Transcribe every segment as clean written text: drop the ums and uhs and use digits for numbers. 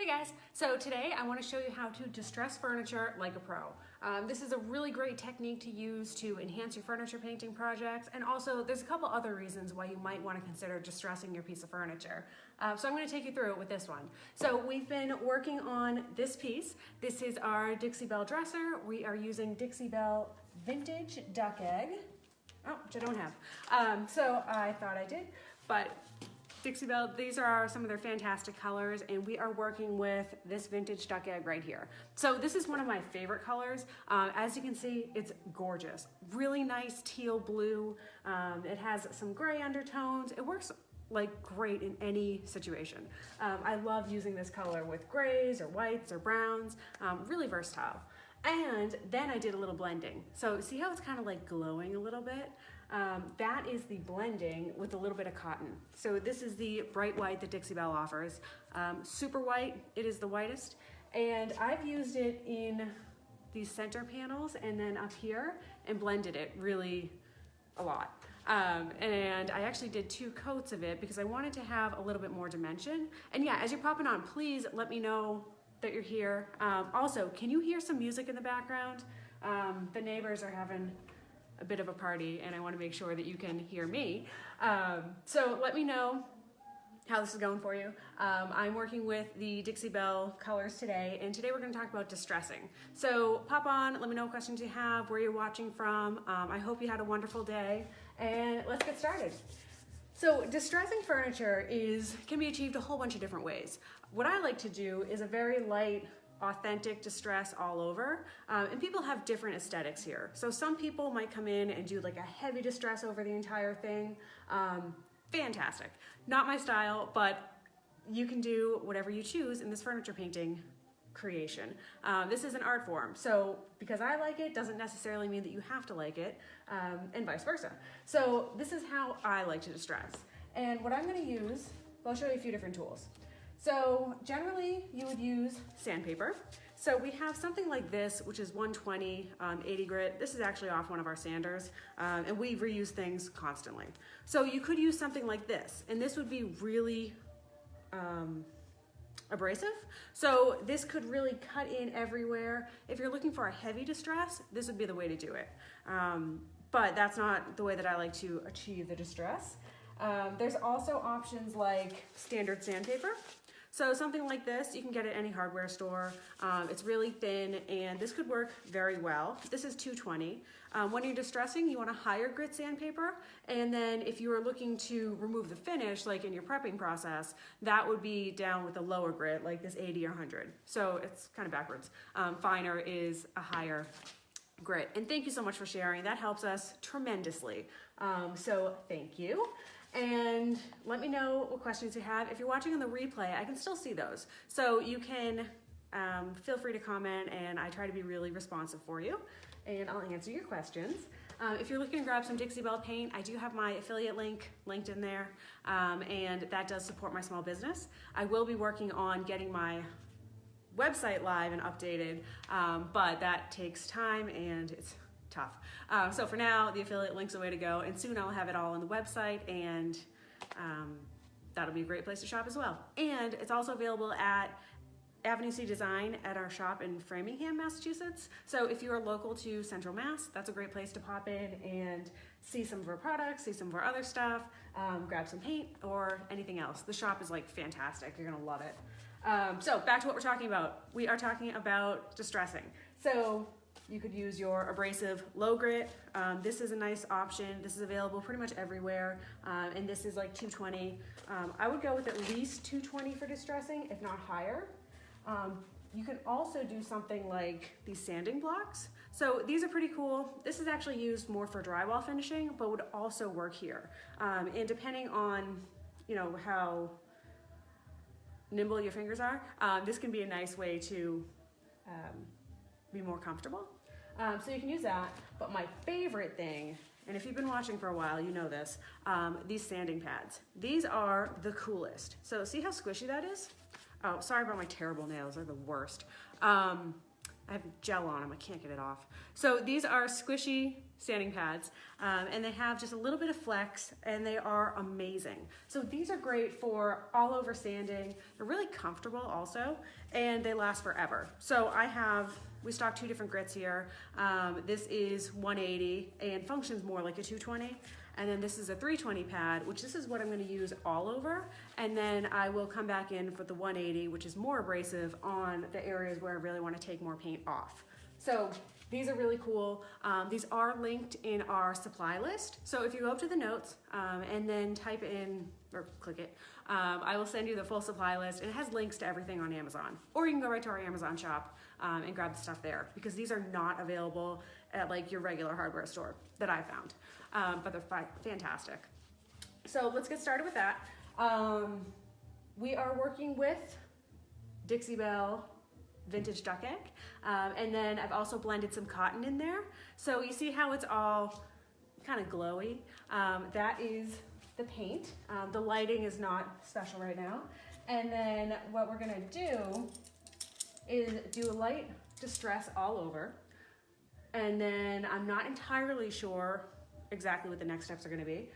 Hey guys, so today I want to show you how to distress furniture like a pro. This is a really great technique to use to enhance your furniture painting projects, and also there's a couple other reasons why you might want to consider distressing your piece of furniture. So I'm going to take you through it with this one. So we've been working on this piece. This is our Dixie Belle dresser. We are using Dixie Belle Vintage Duck Egg, which I don't have. So I thought I did, but Dixie Belle, these are some of their fantastic colors, and we are working with this vintage duck egg right here. So this is one of my favorite colors. As you can see, it's gorgeous. Really nice teal blue. It has some gray undertones. It works like great in any situation. I love using this color with grays or whites or browns. Really versatile. And then I did a little blending. So see how it's kind of like glowing a little bit? That is the blending with a little bit of cotton. So this is the bright white that Dixie Belle offers. Super white, it is the whitest. And I've used it in these center panels and then up here and blended it really a lot. And I actually did 2 coats of it because I wanted to have a little bit more dimension. And yeah, as you're popping on, please let me know that you're here. Also, can you hear some music in the background? The neighbors are having a bit of a party, and I want to make sure that you can hear me. So let me know how this is going for you. I'm working with the Dixie Belle colors today, and today we're going to talk about distressing. So pop on, let me know what questions you have, where you're watching from. I hope you had a wonderful day, and let's get started. So distressing furniture can be achieved a whole bunch of different ways. What I like to do is a very light, authentic distress all over, and people have different aesthetics here. So some people might come in and do like a heavy distress over the entire thing. Fantastic. Not my style, but you can do whatever you choose in this furniture painting creation. This is an art form, so because I like it doesn't necessarily mean that you have to like it, and vice versa. So this is how I like to distress. And what I'm going to use, I'll show you a few different tools. So generally you would use sandpaper. So we have something like this, which is 120 80 grit. This is actually off one of our sanders, and we reuse things constantly. So you could use something like this, and this would be really abrasive. So this could really cut in everywhere. If you're looking for a heavy distress, this would be the way to do it. But that's not the way that I like to achieve the distress. There's also options like standard sandpaper. So something like this, you can get at any hardware store. It's really thin, and this could work very well. This is 220. When you're distressing, you want a higher grit sandpaper, and then if you are looking to remove the finish, like in your prepping process, that would be down with a lower grit, like this 80 or 100. So it's kind of backwards. Finer is a higher grit. And thank you so much for sharing. That helps us tremendously. So thank you. And let me know what questions you have. If you're watching on the replay, I can still see those. So you can feel free to comment, and I try to be really responsive for you, and I'll answer your questions. If you're looking to grab some Dixie Belle paint, I do have my affiliate link linked in there, and that does support my small business. I will be working on getting my website live and updated, but that takes time and it's tough. So for now, the affiliate link's the way to go, and soon I'll have it all on the website, and that'll be a great place to shop as well. And it's also available at Avenue C Design at our shop in Framingham, Massachusetts. So if you're local to Central Mass, that's a great place to pop in and see some of our products, see some of our other stuff, grab some paint or anything else. The shop is like fantastic. You're gonna love it. So back to what we're talking about. We are talking about distressing. So you could use your abrasive low grit. This is a nice option. This is available pretty much everywhere, and this is like 220. I would go with at least 220 for distressing, if not higher. You can also do something like these sanding blocks. So these are pretty cool. This is actually used more for drywall finishing, but would also work here. And depending on, how nimble your fingers are, this can be a nice way to be more comfortable. So you can use that, but my favorite thing, and if you've been watching for a while, you know this, these sanding pads. These are the coolest. So see how squishy that is? Oh, sorry about my terrible nails, they're the worst. I have gel on them, I can't get it off. So these are squishy sanding pads, and they have just a little bit of flex, and they are amazing. So these are great for all over sanding. They're really comfortable also, and they last forever. So we stock 2 different grits here. This is 180 and functions more like a 220. And then this is a 320 pad, which this is what I'm gonna use all over. And then I will come back in for the 180, which is more abrasive on the areas where I really wanna take more paint off. So these are really cool. These are linked in our supply list. So if you go up to the notes and then type in, or click it, I will send you the full supply list, and it has links to everything on Amazon. Or you can go right to our Amazon shop and grab the stuff there, because these are not available at like your regular hardware store that I found. But they're fantastic. So let's get started with that. We are working with Dixie Belle Vintage Duck Egg. And then I've also blended some cotton in there. So you see how it's all kind of glowy? That is the paint. The lighting is not special right now. And then what we're gonna do is do a light distress all over. And then I'm not entirely sure exactly what the next steps are gonna be.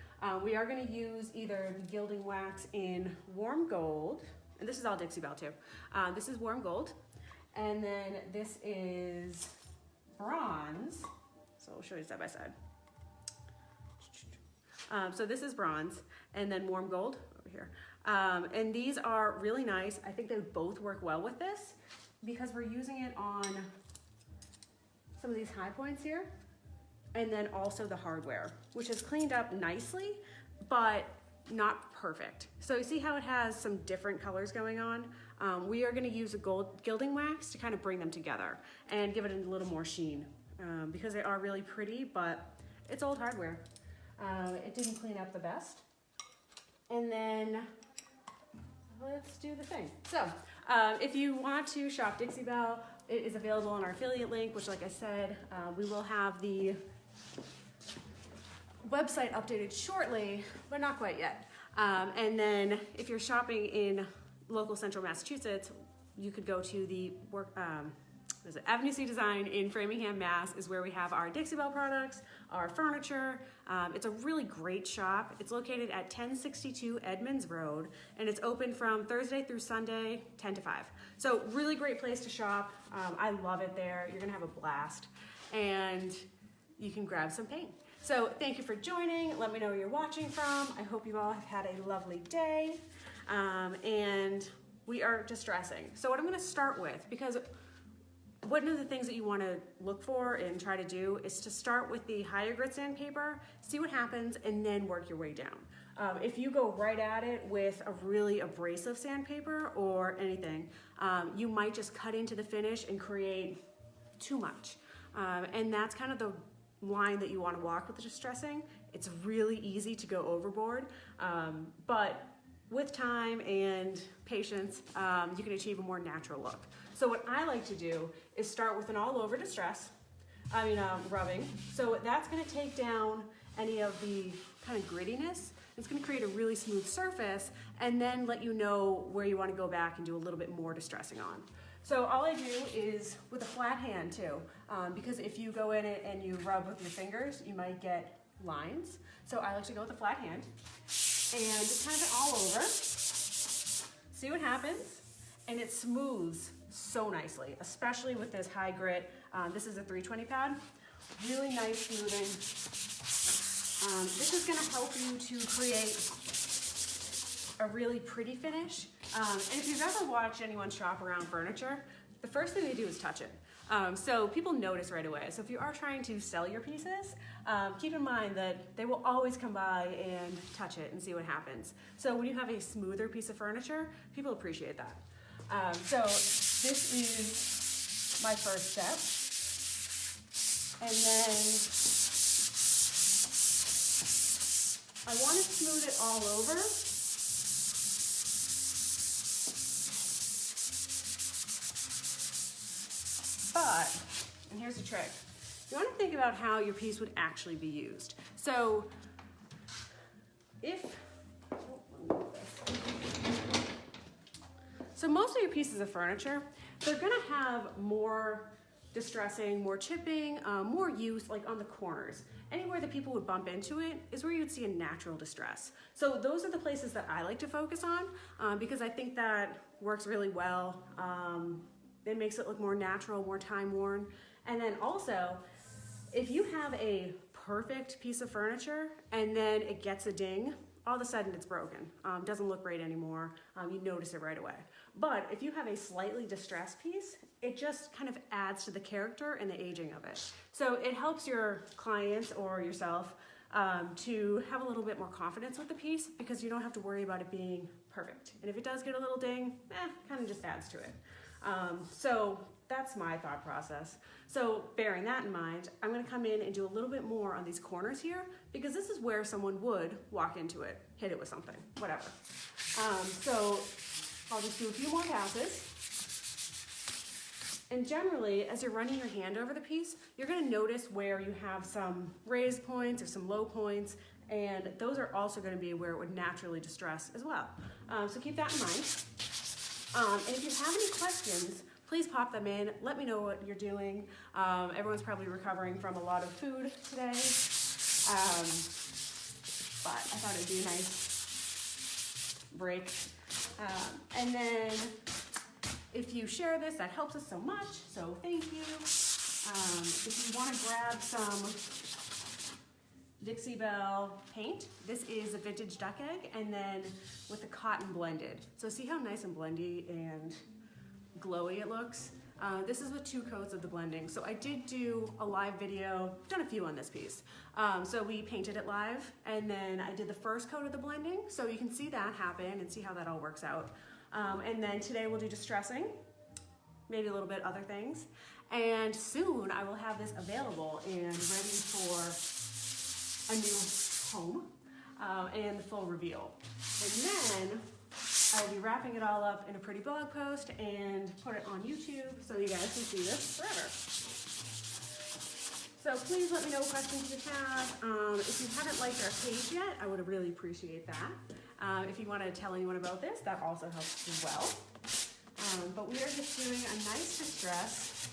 We are gonna use either the gilding wax in warm gold, and this is all Dixie Belle too. This is warm gold, and then this is bronze. So I'll show you side by side. So this is bronze, and then warm gold over here. And these are really nice. I think they would both work well with this, because we're using it on some of these high points here, and then also the hardware, which is cleaned up nicely, but not perfect. So you see how it has some different colors going on? We are gonna use a gold gilding wax to kind of bring them together and give it a little more sheen, because they are really pretty, but it's old hardware. It didn't clean up the best. And then let's do the thing. So if you want to shop Dixie Belle, it is available on our affiliate link, which, like I said, we will have the website updated shortly, but not quite yet. And then if you're shopping in local central Massachusetts, you could go to the Avenue C Design in Framingham, Mass. is where we have our Dixie Belle products, our furniture. It's a really great shop. It's located at 1062 Edmonds Road, and it's open from Thursday through Sunday, 10 to 5. So really great place to shop. I love it there. You're gonna have a blast, and you can grab some paint. So thank you for joining. Let me know where you're watching from. I hope you all have had a lovely day. And we are distressing. So what I'm gonna start with, because one of the things that you want to look for and try to do is to start with the higher grit sandpaper, see what happens, and then work your way down. If you go right at it with a really abrasive sandpaper or anything, you might just cut into the finish and create too much. And that's kind of the line that you want to walk with the distressing. It's really easy to go overboard, but with time and patience, you can achieve a more natural look. So what I like to do is start with an all-over rubbing. So that's gonna take down any of the kind of grittiness. It's gonna create a really smooth surface, and then let you know where you wanna go back and do a little bit more distressing on. So all I do is with a flat hand too, because if you go in it and you rub with your fingers, you might get lines. So I like to go with a flat hand and just kind of all over. See what happens? And it smooths so nicely, especially with this high grit. This is a 320 pad. Really nice smoothing. This is gonna help you to create a really pretty finish. And if you've ever watched anyone shop around furniture, the first thing they do is touch it. So people notice right away. So if you are trying to sell your pieces, keep in mind that they will always come by and touch it and see what happens. So when you have a smoother piece of furniture, people appreciate that. So this is my first step. And then I want to smooth it all over. But, and here's the trick, you want to think about how your piece would actually be used. So most of your pieces of furniture, they're gonna have more distressing, more chipping, more use like on the corners. Anywhere that people would bump into it is where you'd see a natural distress. So those are the places that I like to focus on because I think that works really well. It makes it look more natural, more time worn. And then also, if you have a perfect piece of furniture and then it gets a ding, all of a sudden it's broken. Doesn't look great anymore. You notice it right away. But if you have a slightly distressed piece, it just kind of adds to the character and the aging of it. So it helps your clients or yourself to have a little bit more confidence with the piece because you don't have to worry about it being perfect. And if it does get a little ding, kind of just adds to it. So that's my thought process. So bearing that in mind, I'm gonna come in and do a little bit more on these corners here because this is where someone would walk into it, hit it with something, whatever. So I'll just do a few more passes. And generally, as you're running your hand over the piece, you're gonna notice where you have some raised points or some low points, and those are also gonna be where it would naturally distress as well. So keep that in mind. And if you have any questions, please pop them in. Let me know what you're doing. Everyone's probably recovering from a lot of food today. But I thought it'd be a nice break. And then if you share this, that helps us so much, so thank you. If you want to grab some Dixie Belle paint, this is a vintage duck egg, and then with the cotton blended. So see how nice and blendy and glowy it looks? This is with 2 coats of the blending. So I did do a live video, done a few on this piece. So we painted it live, and then I did the first coat of the blending, so you can see that happen and see how that all works out. And then today we'll do distressing, maybe a little bit other things. And soon I will have this available and ready for a new home and the full reveal. And then I will be wrapping it all up in a pretty blog post and put it on YouTube so you guys can see this forever. So please let me know what questions you have. If you haven't liked our page yet, I would really appreciate that. If you want to tell anyone about this, that also helps as well. But we are just doing a nice distress.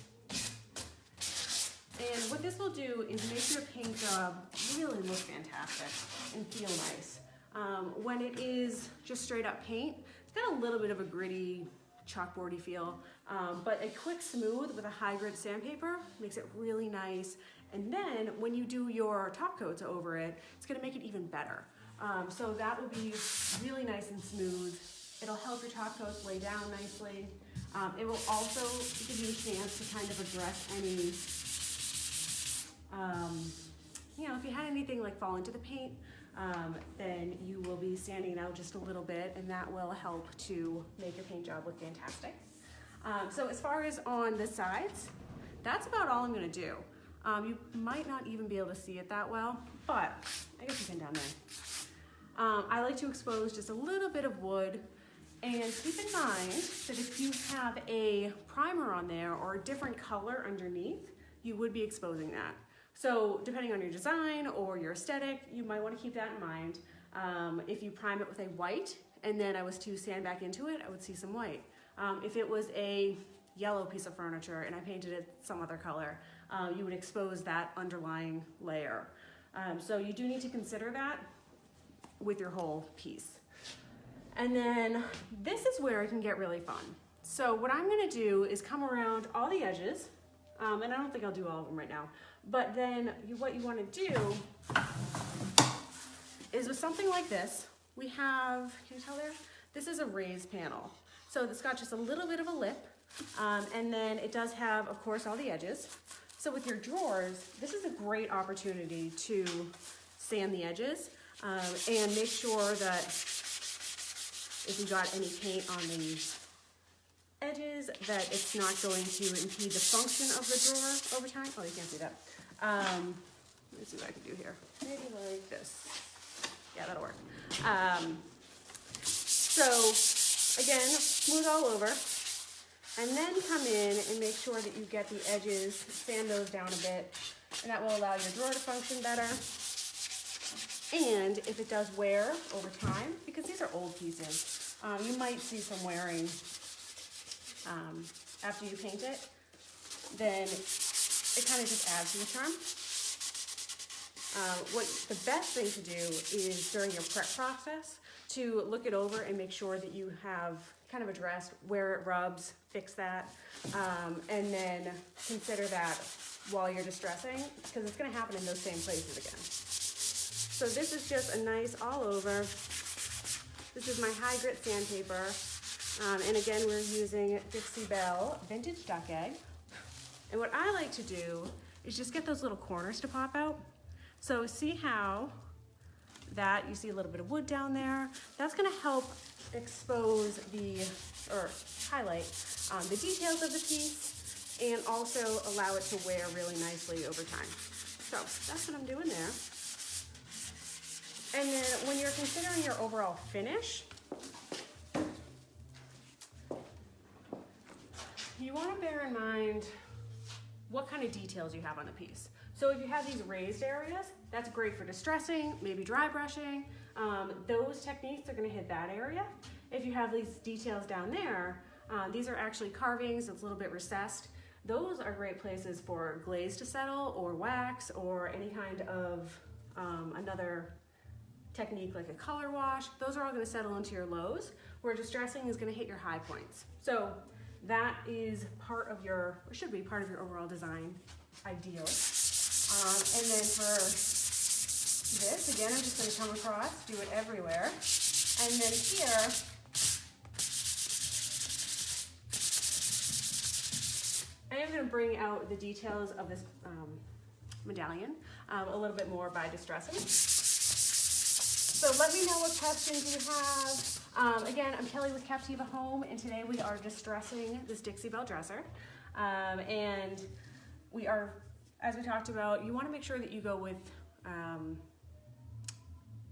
And what this will do is make your paint job really look fantastic and feel nice. When it is just straight up paint, it's got a little bit of a gritty, chalkboardy feel, but a quick smooth with a high grit sandpaper makes it really nice. And then when you do your top coats over it, it's gonna make it even better. So that will be really nice and smooth. It'll help your top coats lay down nicely. It will also give you a chance to kind of address any, if you had anything like fall into the paint, then you will be sanding out just a little bit, and that will help to make your paint job look fantastic. So as far as on the sides, that's about all I'm gonna do. You might not even be able to see it that well, but I guess you can down there. I like to expose just a little bit of wood, and keep in mind that if you have a primer on there or a different color underneath, you would be exposing that. So depending on your design or your aesthetic, you might want to keep that in mind. If you prime it with a white and then I was to sand back into it, I would see some white. If it was a yellow piece of furniture and I painted it some other color, you would expose that underlying layer. So you do need to consider that with your whole piece. And then this is where it can get really fun. So what I'm gonna do is come around all the edges, and I don't think I'll do all of them right now, but then what you wanna do is with something like this, we have, can you tell there? This is a raised panel. So it's got just a little bit of a lip, and then it does have, of course, all the edges. So with your drawers, this is a great opportunity to sand the edges and make sure that if you got any paint on the edges, that it's not going to impede the function of the drawer over time. Oh, you can't see that. Let me see what I can do here. Maybe like this. Yeah, that'll work. So again, smooth all over. And then come in and make sure that you get the edges, sand those down a bit, and that will allow your drawer to function better. And if it does wear over time, because these are old pieces, you might see some wearing after you paint it. then it kind of just adds to the charm. What the best thing to do is during your prep process to look it over and make sure that you have kind of addressed where it rubs, fix that, and then consider that while you're distressing, because it's going to happen in those same places again. So this is just a nice all over. This is my high grit sandpaper, and again we're using Dixie Belle Vintage Duck Egg. And what I like to do is just get those little corners to pop out. So see how that, you see a little bit of wood down there? That's gonna help expose or highlight the details of the piece and also allow it to wear really nicely over time. So that's what I'm doing there. And then when you're considering your overall finish, you wanna bear in mind what kind of details you have on the piece. So if you have these raised areas, that's great for distressing, maybe dry brushing. Those techniques are gonna hit that area. If you have these details down there, these are actually carvings, it's a little bit recessed. Those are great places for glaze to settle or wax or any kind of another technique like a color wash. Those are all gonna settle into your lows, where distressing is gonna hit your high points. So that is part of your, or should be part of your overall design, ideally. And then for this, again, I'm just going to come across, do it everywhere. And then here, I am going to bring out the details of this medallion a little bit more by distressing. So let me know what questions you have. Again, I'm Kelly with Captiva Home, and today we are distressing this Dixie Belle dresser. And we are, as we talked about, you want to make sure that you go with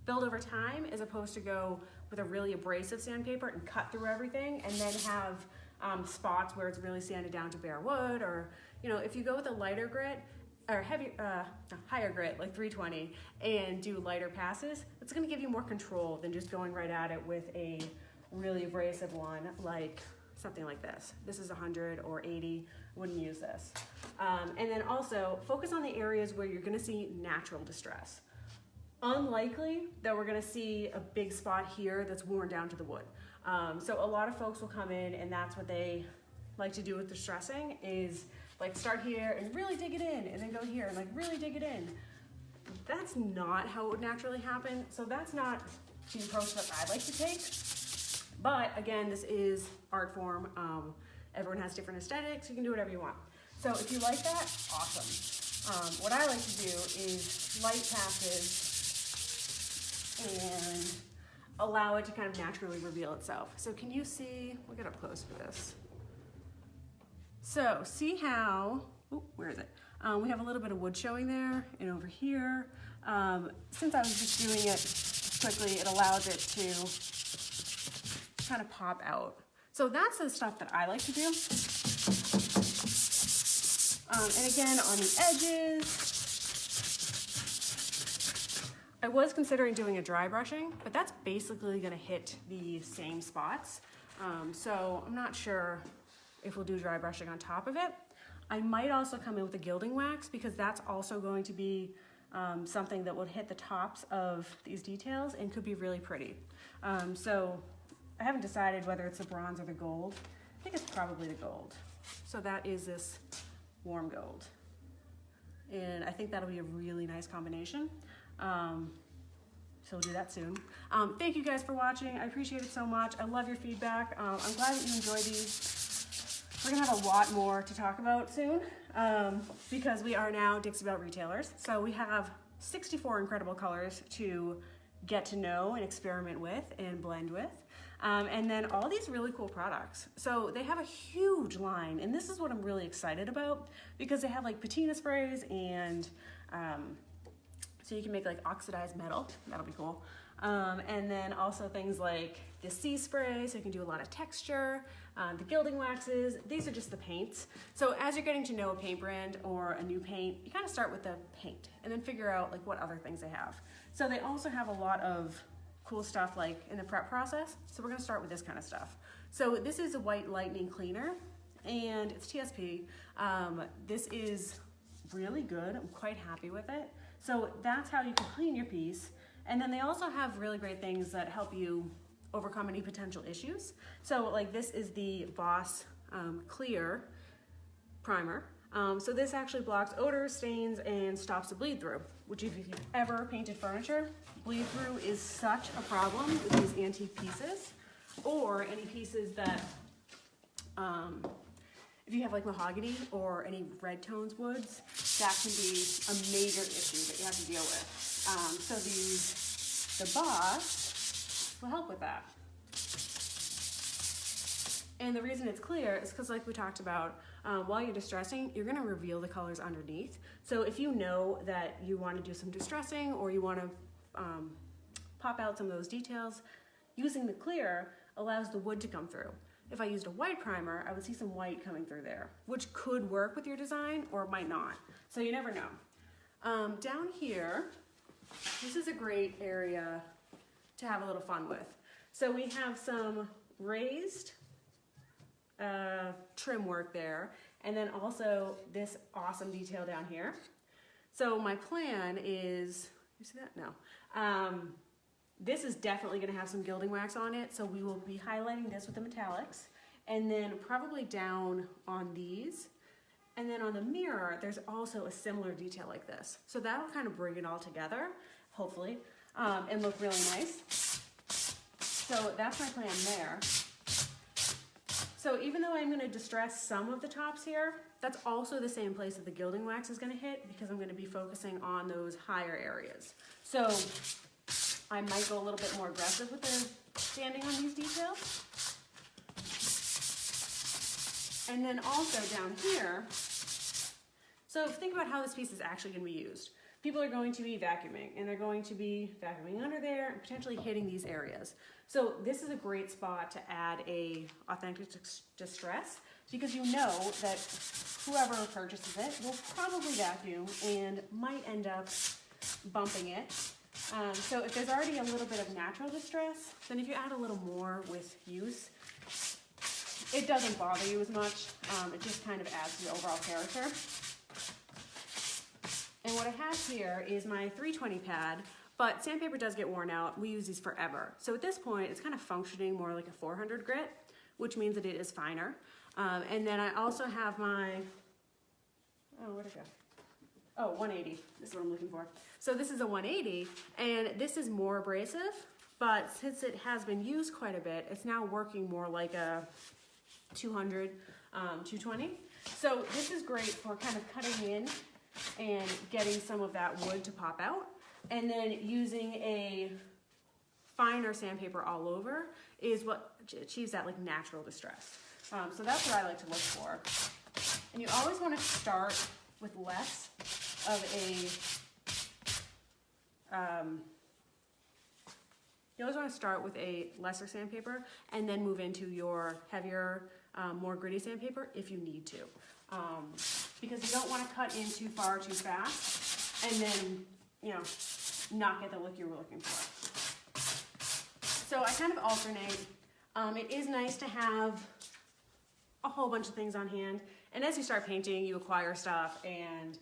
build over time as opposed to go with a really abrasive sandpaper and cut through everything and then have spots where it's really sanded down to bare wood. Or, you know, if you go with a lighter grit or higher grit like 320 and do lighter passes, it's going to give you more control than just going right at it with a really abrasive one like something like this. This is 100 or 80, wouldn't use this. And then also focus on the areas where you're gonna see natural distress. Unlikely that we're gonna see a big spot here that's worn down to the wood. So a lot of folks will come in and that's what they like to do with distressing is like start here and really dig it in and then go here and like really dig it in. That's not how it would naturally happen. So that's not the approach that I like to take. But again, this is art form. Everyone has different aesthetics. You can do whatever you want. So if you like that, awesome. What I like to do is light passes and allow it to kind of naturally reveal itself. So can you see, we'll get up close for this. So see how, where is it? We have a little bit of wood showing there and over here. Since I was just doing it quickly, it allows it to kind of pop out. So that's the stuff that I like to do. And again, on the edges, I was considering doing a dry brushing, but that's basically gonna hit the same spots. So I'm not sure if we'll do dry brushing on top of it. I might also come in with a gilding wax because that's also going to be something that would hit the tops of these details and could be really pretty. So I haven't decided whether it's the bronze or the gold. I think it's probably the gold. So that is this warm gold. And I think that'll be a really nice combination. So we'll do that soon. Thank you guys for watching. I appreciate it so much. I love your feedback. I'm glad that you enjoy these. We're gonna have a lot more to talk about soon because we are now Dixie Belle retailers. So we have 64 incredible colors to get to know and experiment with and blend with. And then all these really cool products. So they have a huge line, and this is what I'm really excited about because they have like patina sprays and so you can make like oxidized metal. That'll be cool. And then also things like the sea spray, so you can do a lot of texture, the gilding waxes. These are just the paints. So as you're getting to know a paint brand or a new paint, you kind of start with the paint and then figure out like what other things they have. So they also have a lot of cool stuff like in the prep process. So we're gonna start with this kind of stuff. So this is a white lightning cleaner. and it's TSP. This is really good. I'm quite happy with it. So that's how you can clean your piece. And then they also have really great things that help you overcome any potential issues. So like this is the Boss Clear Primer. So this actually blocks odors, stains, and stops the bleed through, which if you've ever painted furniture, bleed through is such a problem with these antique pieces, or any pieces that, if you have like mahogany or any red tones woods, that can be a major issue that you have to deal with. So the Boss will help with that. And the reason it's clear is because, like we talked about, while you're distressing, you're going to reveal the colors underneath. So if you know that you want to do some distressing or you want to pop out some of those details, using the clear allows the wood to come through. If I used a white primer, I would see some white coming through there, which could work with your design or it might not. So you never know. Down here, this is a great area to have a little fun with. So we have some raised trim work there, and then also this awesome detail down here. So my plan is, you see that? No. This is definitely going to have some gilding wax on it, so we will be highlighting this with the metallics, and then probably down on these. And then on the mirror, there's also a similar detail like this. So that'll kind of bring it all together, hopefully, and look really nice. So that's my plan there. So even though I'm going to distress some of the tops here, that's also the same place that the gilding wax is going to hit, because I'm going to be focusing on those higher areas. So I might go a little bit more aggressive with the sanding on these details. And then also down here, so think about how this piece is actually going to be used. People are going to be vacuuming, and they're going to be vacuuming under there and potentially hitting these areas. So this is a great spot to add a authentic distress, because you know that whoever purchases it will probably vacuum and might end up bumping it. So if there's already a little bit of natural distress, then if you add a little more with use, it doesn't bother you as much. It just kind of adds to the overall character. And what I have here is my 320 pad, but sandpaper does get worn out. We use these forever. So at this point, it's kind of functioning more like a 400 grit, which means that it is finer. And then I also have my, where'd it go? Oh, 180, this is what I'm looking for. So this is a 180, and this is more abrasive, but since it has been used quite a bit, it's now working more like a 200, 220. So this is great for kind of cutting in and getting some of that wood to pop out, and then using a finer sandpaper all over is what achieves that like natural distress. So that's what I like to look for. And you always want to start with less of a, you always want to start with a lesser sandpaper and then move into your heavier, more gritty sandpaper if you need to. Because you don't want to cut in too far too fast and then, you know, not get the look you were looking for. So I kind of alternate. It is nice to have a whole bunch of things on hand, and as you start painting, you acquire stuff, and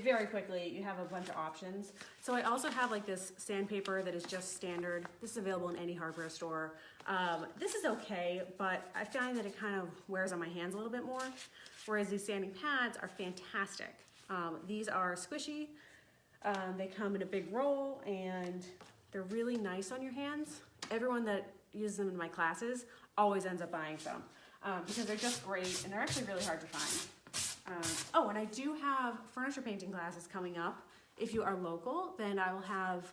very quickly you have a bunch of options. So I also have like this sandpaper that is just standard. This is available in any hardware store. This is okay, but I find that it kind of wears on my hands a little bit more, whereas these sanding pads are fantastic. These are squishy. They come in a big roll, and they're really nice on your hands. Everyone that uses them in my classes always ends up buying some because they're just great, and they're actually really hard to find. Oh, and I do have furniture painting classes coming up. If you are local, then I will have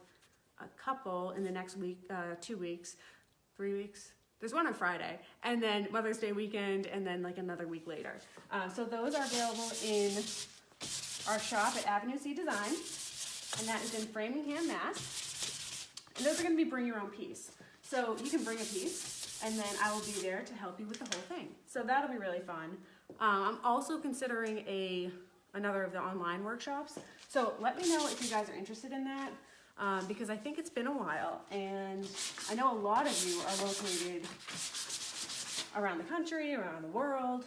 a couple in the next week, 2 weeks, 3 weeks. There's one on Friday, and then Mother's Day weekend, and then like another week later. So those are available in our shop at Avenue C Design, and that is in Framingham, Mass. And those are going to be bring your own piece. So you can bring a piece, and then I will be there to help you with the whole thing. So that'll be really fun. I'm also considering another of the online workshops. So let me know if you guys are interested in that, because I think it's been a while, and I know a lot of you are located around the country, around the world.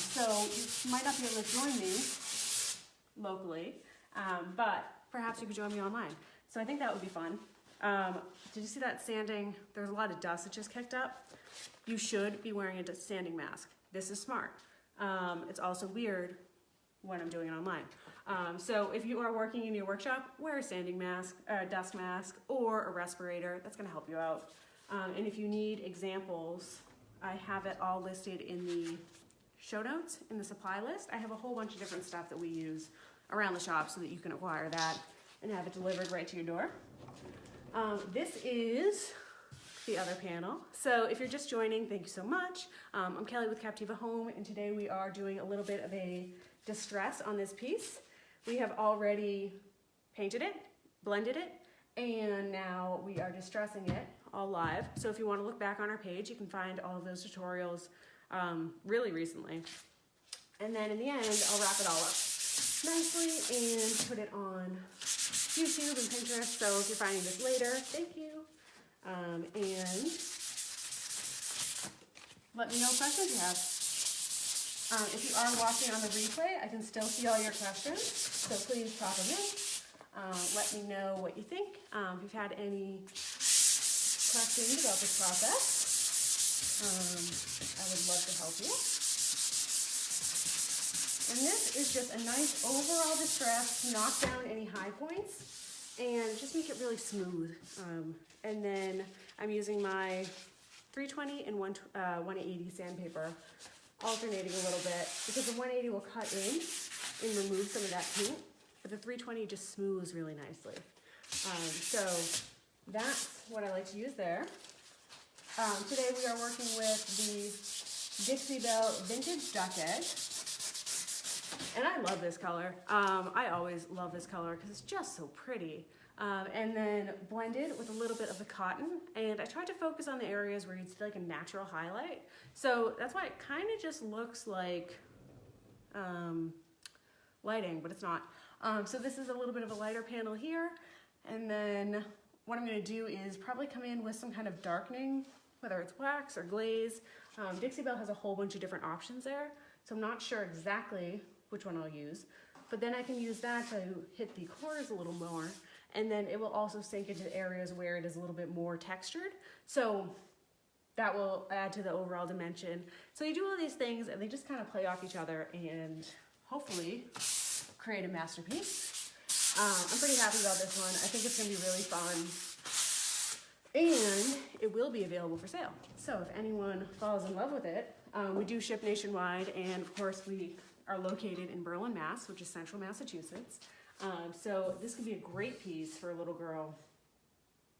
So you might not be able to join me locally, but perhaps you could join me online. So I think that would be fun. Did you see that sanding? There's a lot of dust that just kicked up. You should be wearing a sanding mask. This is smart. It's also weird when I'm doing it online. So if you are working in your workshop, wear a sanding mask, a dust mask, or a respirator. That's gonna help you out. And if you need examples, I have it all listed in the show notes, in the supply list. I have a whole bunch of different stuff that we use around the shop so that you can acquire that and have it delivered right to your door. This is the other panel. So if you're just joining, thank you so much. I'm Kelly with Captiva Home, and today we are doing a little bit of a distress on this piece. We have already painted it, blended it, and now we are distressing it all live. So if you want to look back on our page, you can find all of those tutorials really recently. And then in the end, I'll wrap it all up nicely and put it on YouTube and Pinterest. So if you're finding this later, thank you. And let me know what questions you have. If you are watching on the replay, I can still see all your questions, so please pop them in. Let me know what you think. If you've had any questions about this process, I would love to help you. And this is just a nice overall distress to knock down any high points and just make it really smooth. And then I'm using my 320 and 180 sandpaper, alternating a little bit, because the 180 will cut in and remove some of that paint, but the 320 just smooths really nicely. So that's what I like to use there. Today we are working with the Dixie Belle Vintage Duck Egg, and I love this color. I always love this color because it's just so pretty. And then blended with a little bit of the cotton, and I tried to focus on the areas where you'd see like a natural highlight. So that's why it kind of just looks like lighting, but it's not. So this is a little bit of a lighter panel here, and then what I'm going to do is probably come in with some kind of darkening, whether it's wax or glaze. Dixie Belle has a whole bunch of different options there, so I'm not sure exactly which one I'll use, but then I can use that to hit the corners a little more. And then it will also sink into areas where it is a little bit more textured. So that will add to the overall dimension. So you do all these things and they just kind of play off each other and hopefully create a masterpiece. I'm pretty happy about this one. I think it's gonna be really fun. And it will be available for sale. So if anyone falls in love with it, we do ship nationwide, and of course we are located in Berlin, Mass, which is central Massachusetts. So this could be a great piece for a little girl,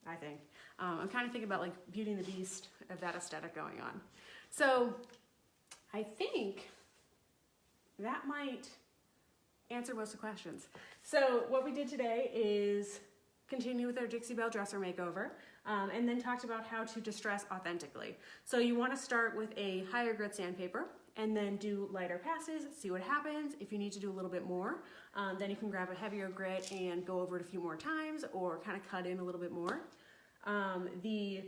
I think. I'm kind of thinking about like Beauty and the Beast, of that aesthetic going on. So I think that might answer most of the questions. So what we did today is continue with our Dixie Belle dresser makeover, and then talked about how to distress authentically. So you want to start with a higher grit sandpaper, and then do lighter passes, see what happens. If you need to do a little bit more, then you can grab a heavier grit and go over it a few more times, or kind of cut in a little bit more. The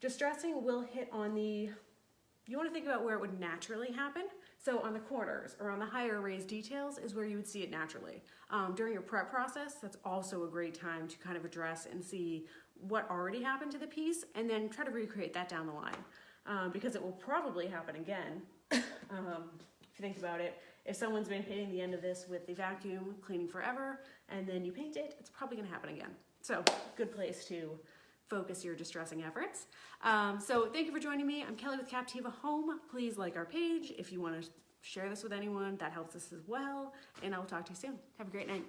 distressing will hit on you want to think about where it would naturally happen. So on the corners or on the higher raised details is where you would see it naturally. During your prep process, that's also a great time to kind of address and see what already happened to the piece, and then try to recreate that down the line, because it will probably happen again. If you think about it, if someone's been hitting the end of this with the vacuum cleaning forever and then you paint it, it's probably going to happen again. So good place to focus your distressing efforts. So thank you for joining me. I'm Kelly with Captiva Home. Please like our page. If you want to share this with anyone, that helps us as well. And I will talk to you soon. Have a great night.